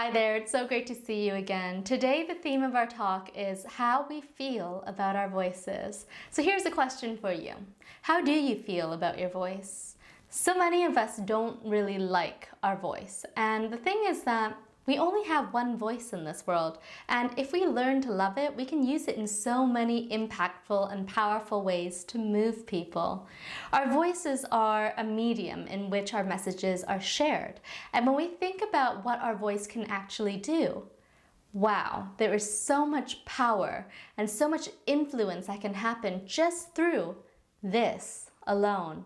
Hi there, it's so great to see you again. Today the theme of our talk is how we feel about our voices. So here's a question for you. How do you feel about your voice? So many of us don't really like our voice, and the thing is that we only have one voice in this world, and if we learn to love it, we can use it in so many impactful and powerful ways to move people. Our voices are a medium in which our messages are shared, and when we think about what our voice can actually do, wow, there is so much power and so much influence that can happen just through this alone.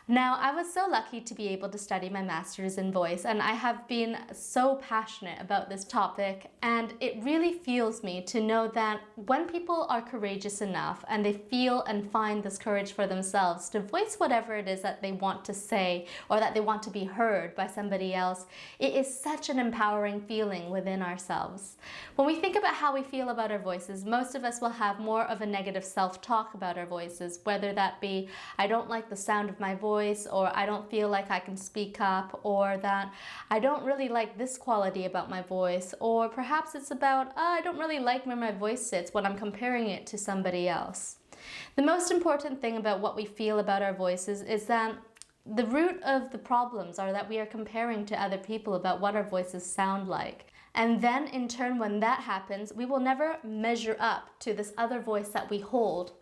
Now, I was so lucky to be able to study my master's in voice, and I have been so passionate about this topic, and it really fuels me to know that when people are courageous enough and they feel and find this courage for themselves to voice whatever it is that they want to say or that they want to be heard by somebody else, it is such an empowering feeling within ourselves. When we think about how we feel about our voices, most of us will have more of a negative self-talk about our voices, whether that be, I don't like the sound of my voice, or I don't feel like I can speak up, or that I don't really like this quality about my voice, or perhaps it's about, I don't really like where my voice sits when I'm comparing it to somebody else. The most important thing about what we feel about our voices is that the root of the problems are that we are comparing to other people about what our voices sound like. And then in turn, when that happens, we will never measure up to this other voice that we hold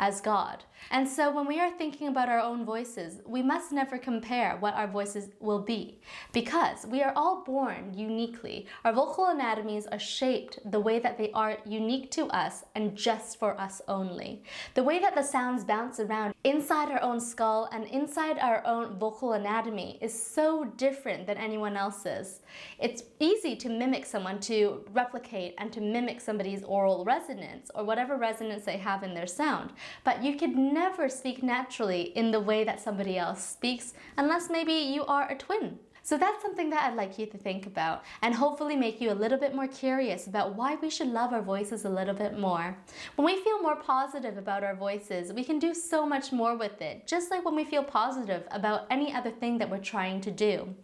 as God. And so when we are thinking about our own voices, we must never compare what our voices will be, because we are all born uniquely. Our vocal anatomies are shaped the way that they are unique to us and just for us only. The way that the sounds bounce around inside our own skull and inside our own vocal anatomy is so different than anyone else's. It's easy to mimic someone, to replicate and to mimic somebody's oral resonance or whatever resonance they have in their sound. But you could never speak naturally in the way that somebody else speaks unless maybe you are a twin. So that's something that I'd like you to think about and hopefully make you a little bit more curious about why we should love our voices a little bit more. When we feel more positive about our voices, we can do so much more with it, just like when we feel positive about any other thing that we're trying to do.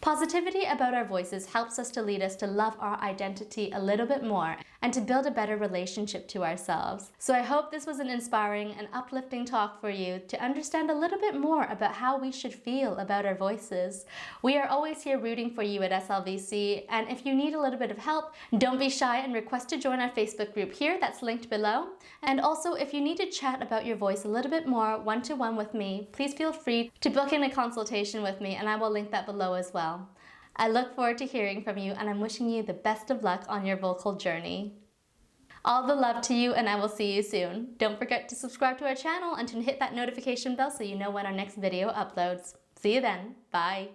Positivity about our voices helps us to lead us to love our identity a little bit more and to build a better relationship to ourselves. So I hope this was an inspiring and uplifting talk for you to understand a little bit more about how we should feel about our voices. We are always here rooting for you at SLVC, and if you need a little bit of help, don't be shy and request to join our Facebook group here that's linked below. And also, if you need to chat about your voice a little bit more one-to-one with me, please feel free to book in a consultation with me, and I will link that below as well. I look forward to hearing from you, and I'm wishing you the best of luck on your vocal journey. All the love to you, and I will see you soon. Don't forget to subscribe to our channel and to hit that notification bell so you know when our next video uploads. See you then. Bye.